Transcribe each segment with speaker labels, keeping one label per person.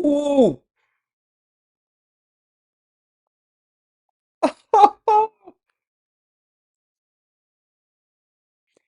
Speaker 1: Ooh.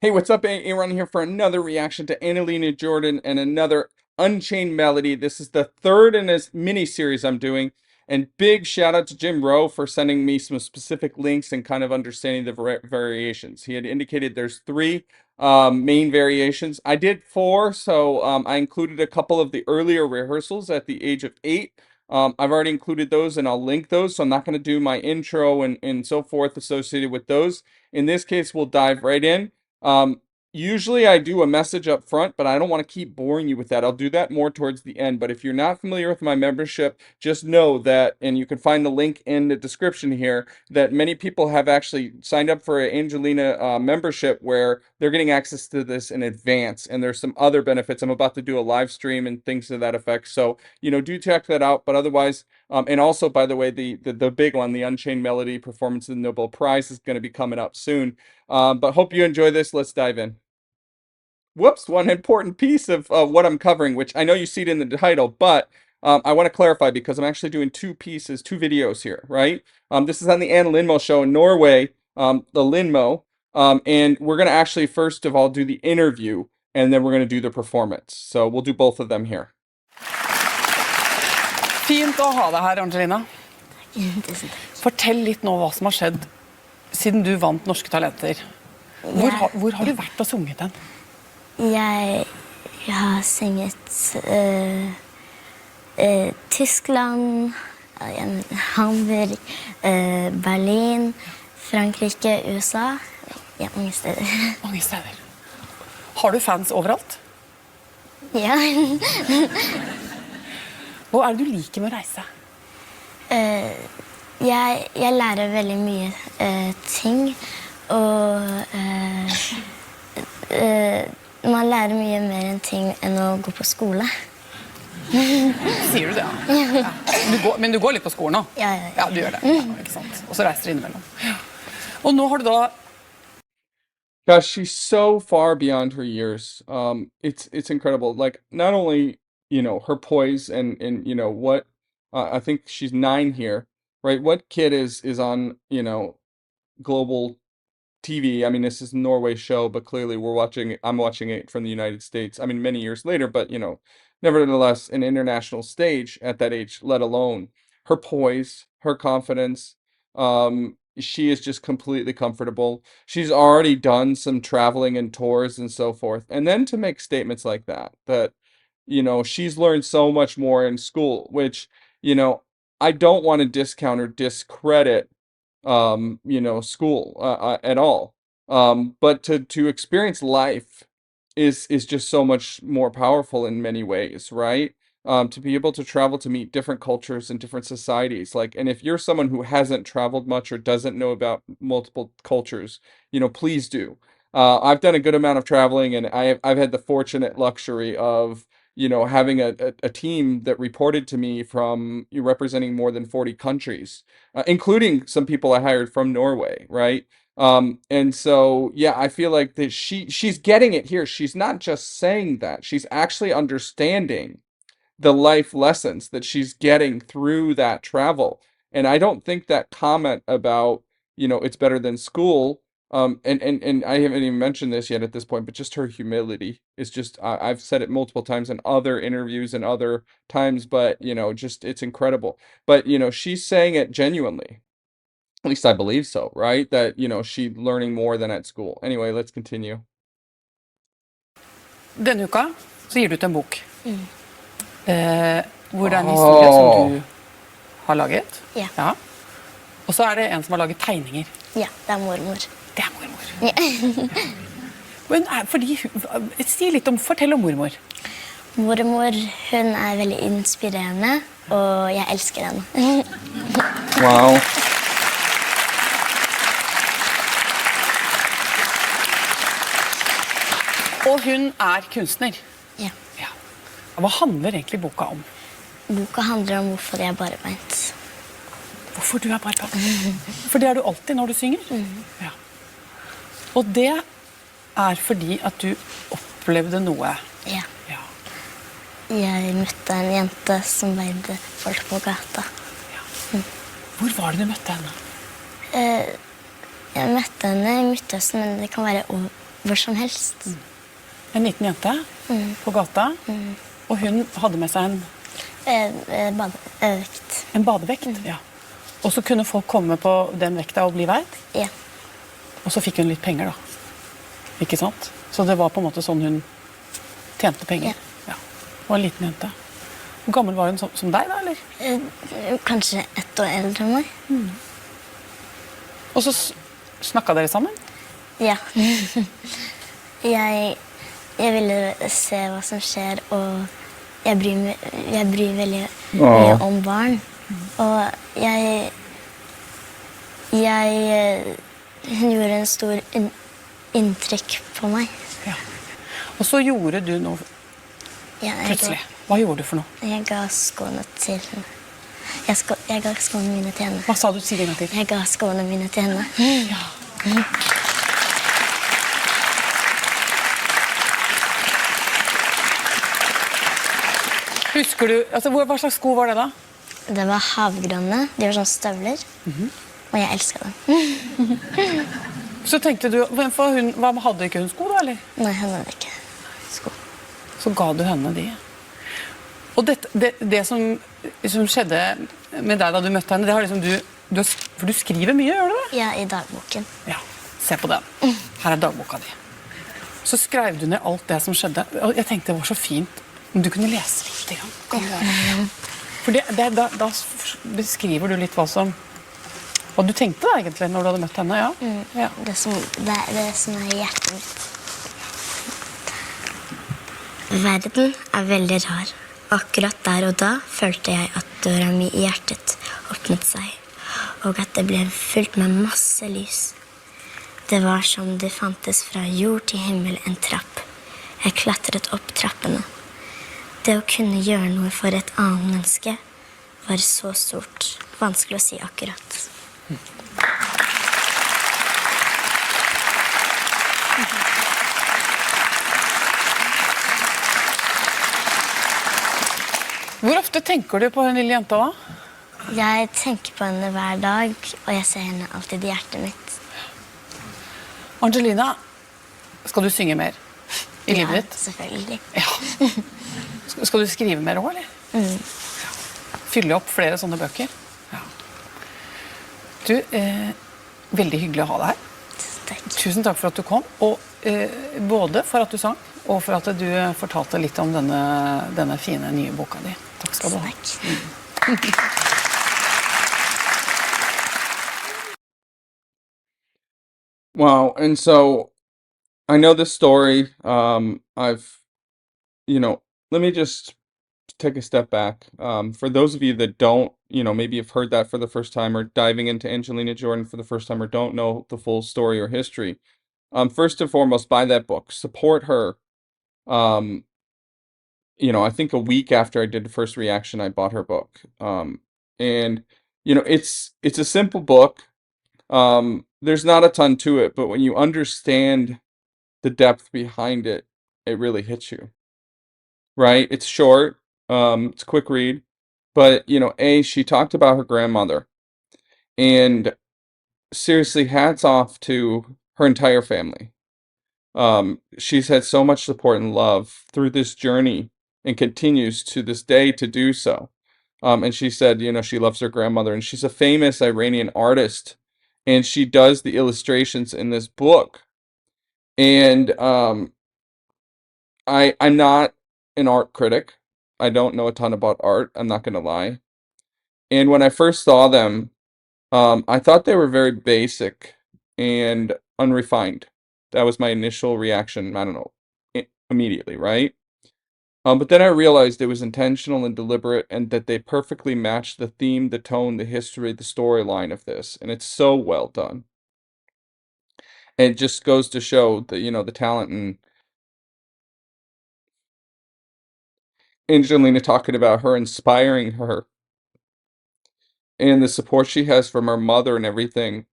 Speaker 1: Hey, what's up? A-Aron here for another reaction to Angelina Jordan and another Unchained Melody. This is the third in this mini-series I'm doing. And big shout out to Jim Rowe for sending me some specific links and kind of understanding the variations. He had indicated there's three main variations. I did four, so I included a couple of the earlier rehearsals at the age of 8. I've already included those and I'll link those, so I'm not going to do my intro and so forth associated with those. In this case, we'll dive right in. Um, Usually I do a message up front, but I don't want to keep boring you with that. I'll do that more towards the end. But if you're not familiar with my membership, just know that, and you can find the link in the description here, that many people have actually signed up for an Angelina membership where they're getting access to this in advance. And there's some other benefits. I'm about to do a live stream and things to that effect. So, do check that out. But otherwise, and also, by the way, the big one, the Unchained Melody Performance of the Nobel Prize is going to be coming up soon. But hope you enjoy this. Let's dive in. Whoops, one important piece of what I'm covering, which I know you see it in the title, but I want to clarify because I'm actually doing two pieces, two videos here, right? This is on the Lindmo Show in Norway, the Lindmo, and we're going to actually first of all do the interview, and then we're going to do the performance. So we'll do both of them here.
Speaker 2: Fint å ha deg her, Angelina. Fortell litt nå hva som har skjedd siden du vant Norske Talenter. Hvor har du vært og sunget den?
Speaker 3: Jeg har sunget Tyskland, Hamburg, Berlin, Frankrike, USA. Ja, mange steder.
Speaker 2: Mange steder. Har du fans overalt?
Speaker 3: Ja.
Speaker 2: Hva er det du liker med å reise?
Speaker 3: Jeg lærer veldig mye ting, og man lærer mye mer enn ting enn å gå på skole.
Speaker 2: Sier du det? Ja. Men du går litt på skolen nå?
Speaker 3: Ja.
Speaker 2: Ja, du gjør det. Ja, ikke sant? Og så reiser du innimellom. Og nå har du da...
Speaker 1: Gosh, she's so far beyond her years. It's incredible. Like, not only, her poise and what, I think she's 9 here, right? What kid is on, global TV? I mean, this is a Norway show, but clearly I'm watching it from the United States. I mean, many years later, but, nevertheless, an international stage at that age, let alone her poise, her confidence. She is just completely comfortable. She's already done some traveling and tours and so forth. And then to make statements like that, she's learned so much more in school, which, I don't want to discount or discredit school at all. But to experience life is just so much more powerful in many ways, right? To be able to travel to meet different cultures and different societies, and if you're someone who hasn't traveled much or doesn't know about multiple cultures, please do. I've done a good amount of traveling, and I've had the fortunate luxury of having a team that reported to me from representing more than 40 countries, including some people I hired from Norway, right? And so, yeah, I feel like that she's getting it here. She's not just saying that, she's actually understanding the life lessons that she's getting through that travel. And I don't think that comment about, it's better than school, and I haven't even mentioned this yet at this point, but just her humility is just, I've said it multiple times in other interviews and other times, but, just it's incredible. But, she's saying it genuinely. At least I believe so, right? That, she's learning more than at school. Anyway, let's continue.
Speaker 2: Denne uka så gir du ut en bok. Hvor det er en historie som du har laget.
Speaker 3: Ja.
Speaker 2: Og så er det en som har laget tegninger.
Speaker 3: Ja, det er mormor.
Speaker 2: Det er mormor. Ja. Men fortell om mormor.
Speaker 3: Mormor, hun er veldig inspirerende, og jeg elsker henne.
Speaker 1: Wow.
Speaker 2: Og hun er kunstner.
Speaker 3: Ja.
Speaker 2: Hva handler egentlig boka om?
Speaker 3: Boka handler om hvorfor jeg er barbeint.
Speaker 2: Hvorfor du er barbeint? For det er du alltid når du synger? Ja. Og det er fordi at du opplevde noe.
Speaker 3: Ja. Jeg møtte en jente som leide folk på gata.
Speaker 2: Hvor var det du møtte henne?
Speaker 3: Jeg møtte henne i Midtøsten, men det kan være hvor som helst.
Speaker 2: En liten jente på gata, og hun hadde med seg
Speaker 3: Badevekt.
Speaker 2: en badevekt. Ja. Og så kunne folk komme på den vekta og bli veid,
Speaker 3: Ja.
Speaker 2: og så fikk hun litt penger da. Ikke sant? Så det var på en måte sånn hun tjente penger. Ja. Og en liten jente. Hvor gammel var hun som deg da, eller?
Speaker 3: Kanskje 1 år eldre enn meg.
Speaker 2: Og så snakket dere sammen?
Speaker 3: Ja. Jeg ville se hva som skjer, og jeg bryr veldig mye om barn. Og hun gjorde en stor inntrykk på meg.
Speaker 2: Ja. Og så gjorde du noe plutselig. Hva gjorde du for noe?
Speaker 3: Jeg ga skoene til henne. Jeg ga skoene mine til henne.
Speaker 2: Hva sa du? Si det en gang til.
Speaker 3: Jeg ga skoene mine til henne.
Speaker 2: Ja. Husker du, altså, hva slags sko var det da?
Speaker 3: Det var havgrønne. De var sånn støvler. Og jeg elsket dem.
Speaker 2: Så tenkte du, hadde ikke hun sko da, eller?
Speaker 3: Nei, hun hadde ikke sko.
Speaker 2: Så ga du henne de. Og det som skjedde med deg da du møtte henne, det har liksom for du skriver mye, gjør du det?
Speaker 3: Ja, i dagboken.
Speaker 2: Ja, se på den. Her er dagboka di. Så skrev du ned alt det som skjedde. Og jeg tenkte det var så fint om du kunne lese litt. Kan du gjøre det? For da beskriver du litt hva du tenkte da, egentlig, når du hadde møtt henne, ja? Ja.
Speaker 3: Det som er i hjertet mitt. Verden er veldig rar. Akkurat der og da følte jeg at døra mi i hjertet åpnet seg, og at det ble fylt med masse lys. Det var som det fantes fra jord til himmel en trapp. Jeg klatret opp trappene. Det å kunne gjøre noe for et annet menneske var så stort. Vanskelig å si akkurat.
Speaker 2: Hvor ofte tenker du på den lille jenta da?
Speaker 3: Jeg tenker på henne hver dag, og jeg ser henne alltid i hjertet mitt.
Speaker 2: Angelina, skal du synge mer i livet ditt?
Speaker 3: Ja, selvfølgelig.
Speaker 2: Ja. Skal du skrive mer også, eller? Fylle opp flere sånne bøker? Ja. Du, veldig hyggelig å ha deg her.
Speaker 3: Takk.
Speaker 2: Tusen takk for at du kom, og både for at du sang, og for at du fortalte litt om denne fine nye boka di. Takk skal du ha.
Speaker 3: Takk.
Speaker 1: Wow. And so I know this story. Let me just take a step back. For those of you that don't, maybe have heard that for the first time or diving into Angelina Jordan for the first time or don't know the full story or history, first and foremost, buy that book. Support her. I think a week after I did the first reaction, I bought her book. And it's a simple book. There's not a ton to it, but when you understand the depth behind it, it really hits you. Right? It's short. It's a quick read. But, she talked about her grandmother. And seriously, hats off to her entire family. She's had so much support and love through this journey and continues to this day to do so. And she said, she loves her grandmother, and she's a famous Iranian artist, and she does the illustrations in this book. And I'm not an art critic. I don't know a ton about art. I'm not going to lie. And when I first saw them, I thought they were very basic and unrefined. That was my initial reaction. I don't know, immediately, right? But then I realized it was intentional and deliberate, and that they perfectly matched the theme, the tone, the history, the storyline of this, and it's so well done. And it just goes to show the talent and Angelina talking about her inspiring her and the support she has from her mother and everything.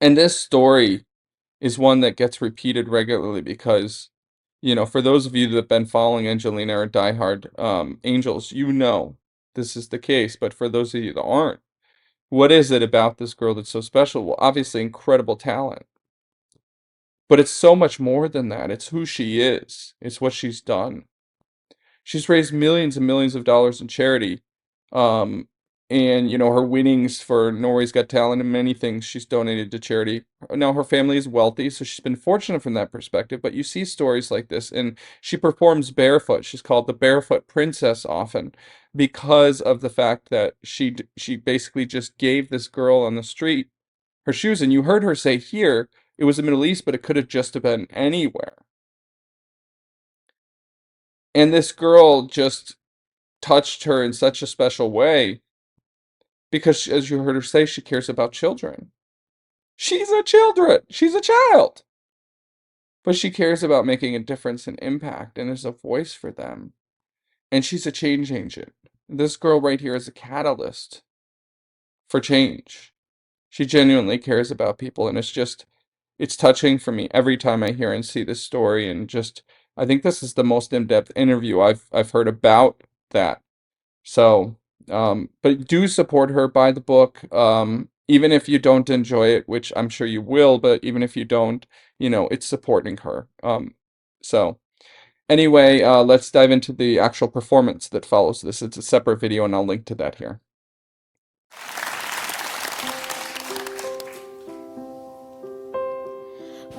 Speaker 1: And this story is one that gets repeated regularly because For those of you that have been following Angelina or diehard Angels, this is the case. But for those of you that aren't, what is it about this girl that's so special? Well, obviously incredible talent. But it's so much more than that. It's who she is. It's what she's done. She's raised millions and millions of dollars in charity. Um, and her winnings for Norway's Got Talent and many things she's donated to charity. Now her family is wealthy, so she's been fortunate from that perspective, but you see stories like this, and she performs barefoot. She's called the Barefoot Princess often because of the fact that she basically just gave this girl on the street her shoes, and you heard her say here, it was the Middle East, but it could have just have been anywhere. And this girl just touched her in such a special way because, as you heard her say, she cares about children. She's a child, but she cares about making a difference and impact and is a voice for them. And she's a change agent. This girl right here is a catalyst for change. She genuinely cares about people, and it's touching for me every time I hear and see this story. And I think this is the most in-depth interview I've heard about that. So, but do support her, buy the book, even if you don't enjoy it, which I'm sure you will, but even if you don't, it's supporting her. So anyway, let's dive into the actual performance that follows this. It's a separate video, and I'll link to that here.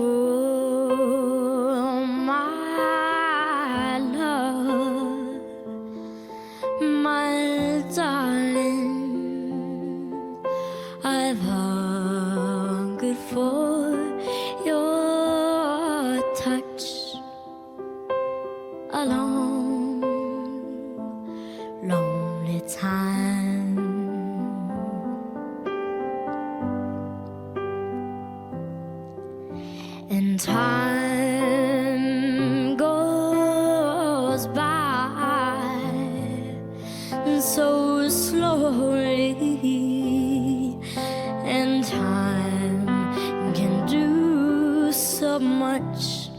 Speaker 3: Oh, my love, my darling, I've hungered for your touch a long, lonely time. And time goes by so slowly, and time can do so much.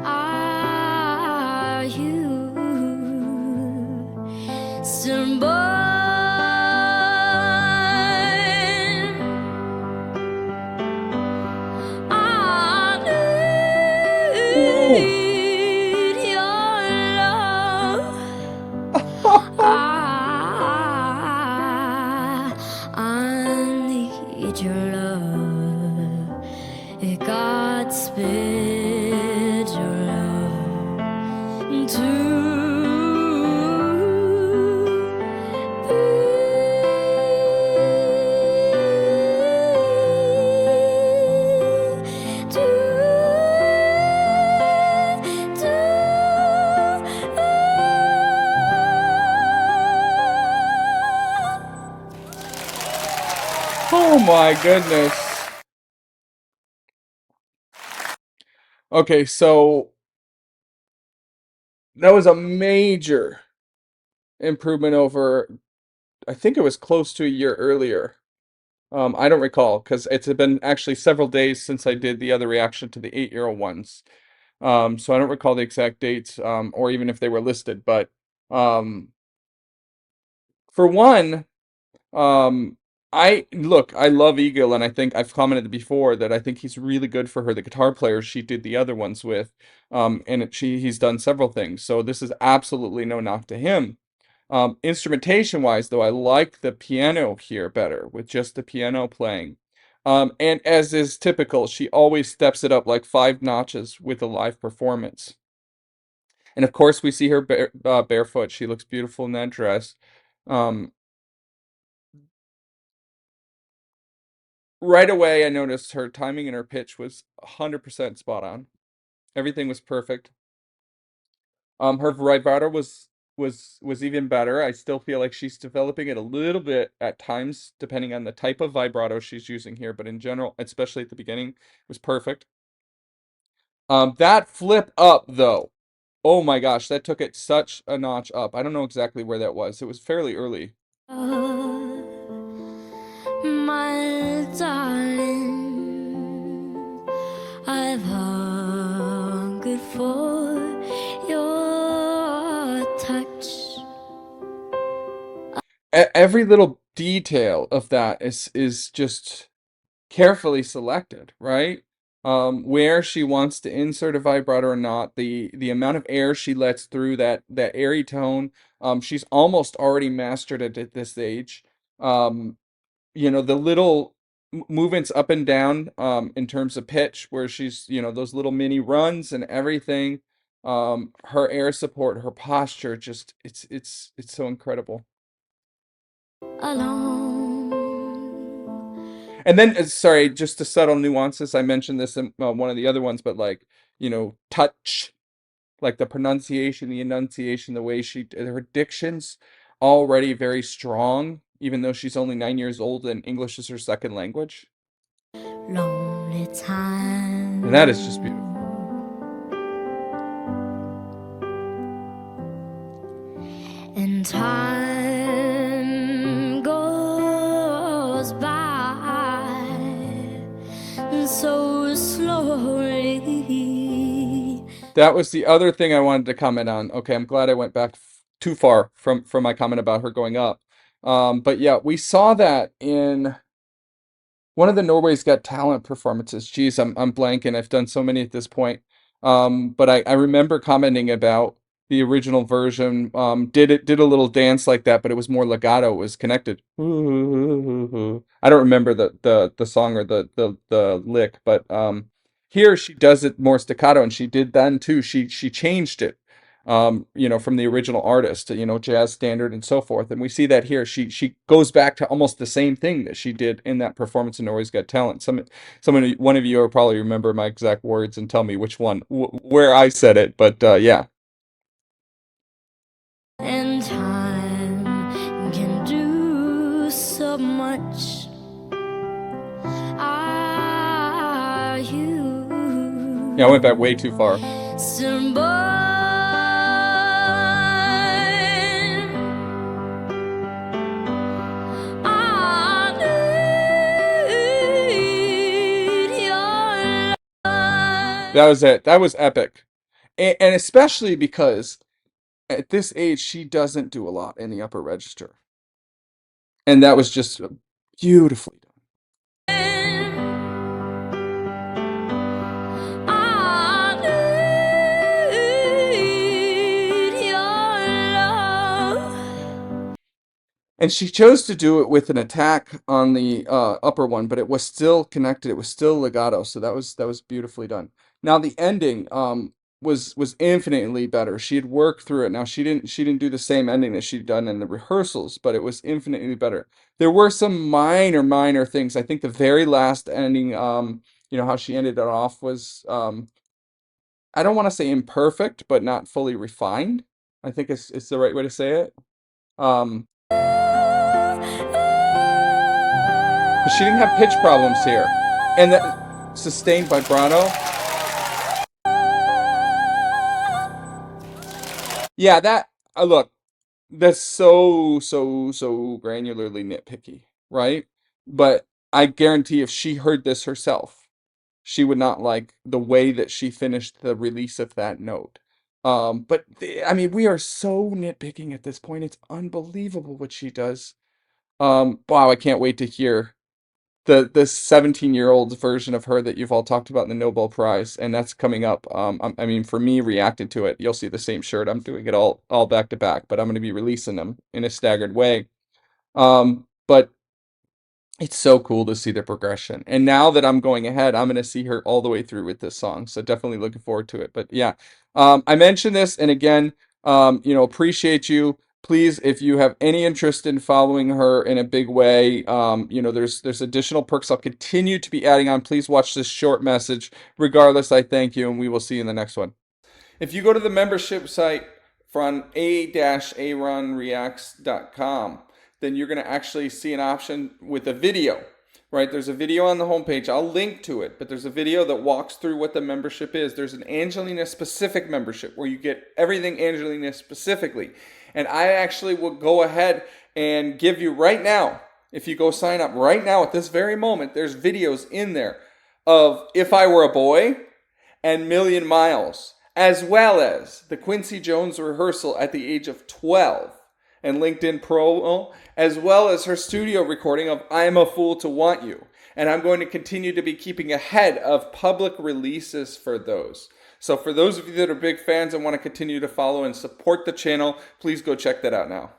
Speaker 3: Are you still born?
Speaker 1: Oh my goodness. Okay, so that was a major improvement over, I think it was close to a year earlier. I don't recall because it's been actually several days since I did the other reaction to the 8-year-old ones. So I don't recall the exact dates, or even if they were listed, but for one, I love Eagle, and I think I've commented before that I think he's really good for her, the guitar player she did the other ones with, and he's done several things, so this is absolutely no knock to him. Instrumentation wise, though, I like the piano here better with just the piano playing. And as is typical, she always steps it up like 5 notches with a live performance. And of course, we see her barefoot. She looks beautiful in that dress. Right away, I noticed her timing and her pitch was 100% spot on. Everything was perfect. Her vibrato was even better. I still feel like she's developing it a little bit at times, depending on the type of vibrato she's using here. But in general, especially at the beginning, it was perfect. That flip up though, oh my gosh, that took it such a notch up. I don't know exactly where that was. It was fairly early.
Speaker 3: My darling, I've hungered
Speaker 1: every little detail of that is just carefully selected, right? Where she wants to insert a vibrato or not, the amount of air she lets through that airy tone. She's almost already mastered it at this age. Um, the little movements up and down in terms of pitch, where she's, those little mini runs and everything. Her air support, her posture, just it's so incredible.
Speaker 3: Alone.
Speaker 1: And then, sorry, just the subtle nuances. I mentioned this in one of the other ones, but like, touch, like the pronunciation, the enunciation, the way her diction's already very strong, even though she's only 9 years old and English is her second language.
Speaker 3: Lonely
Speaker 1: And that is
Speaker 3: time.
Speaker 1: just beautiful.
Speaker 3: And time goes by so slowly.
Speaker 1: That was the other thing I wanted to comment on. Okay, I'm glad I went back too far from my comment about her going up. But yeah, we saw that in one of the Norway's Got Talent performances. Geez, I'm blanking. I've done so many at this point. But I remember commenting about the original version. Did a little dance like that, but it was more legato. It was connected. I don't remember the song or the lick, but here she does it more staccato, and she did then too. She changed it, from the original artist, jazz standard and so forth. And we see that here. She goes back to almost the same thing that she did in that performance in Norway's Got Talent. One of you will probably remember my exact words and tell me which one, where I said it. But yeah.
Speaker 3: And time can do so much. Are you?
Speaker 1: Yeah, I went back way too far.
Speaker 3: Still born? I need your love.
Speaker 1: That was it. That was epic. And especially because at this age, she doesn't do a lot in the upper register. And that was just beautifully done.
Speaker 3: I need your love.
Speaker 1: And she chose to do it with an attack on the upper one, but it was still connected. It was still legato, so that was beautifully done. Now the ending was infinitely better. She had worked through it. Now she didn't do the same ending that she'd done in the rehearsals, but it was infinitely better. There were some minor things. I think the very last ending, how she ended it off was, I don't want to say imperfect, but not fully refined. I think it's the right way to say it. Um, But she didn't have pitch problems here. And that sustained vibrato. Yeah, look, that's so granularly nitpicky, right? But I guarantee if she heard this herself, she would not like the way that she finished the release of that note. But I mean, we are so nitpicking at this point. It's unbelievable what she does. Wow, I can't wait to hear the 17-year-old version of her that you've all talked about in the Nobel Prize, and that's coming up. I mean, for me, reacting to it, you'll see the same shirt. I'm doing it all back to back, but I'm going to be releasing them in a staggered way. But it's so cool to see the progression. And now that I'm going ahead, I'm going to see her all the way through with this song. So definitely looking forward to it. But yeah, I mentioned this, and again, appreciate you. Please, if you have any interest in following her in a big way, there's additional perks I'll continue to be adding on. Please watch this short message. Regardless, I thank you, and we will see you in the next one. If you go to the membership site from a-aronreacts.com, then you're going to actually see an option with a video, right? There's a video on the homepage. I'll link to it, but there's a video that walks through what the membership is. There's an Angelina specific membership where you get everything Angelina specifically. And I actually will go ahead and give you right now, if you go sign up right now at this very moment, there's videos in there of If I Were a Boy and Million Miles, as well as the Quincy Jones rehearsal at the age of 12, and LinkedIn promo, as well as her studio recording of I'm a Fool to Want You. And I'm going to continue to be keeping ahead of public releases for those. So for those of you that are big fans and want to continue to follow and support the channel, please go check that out now.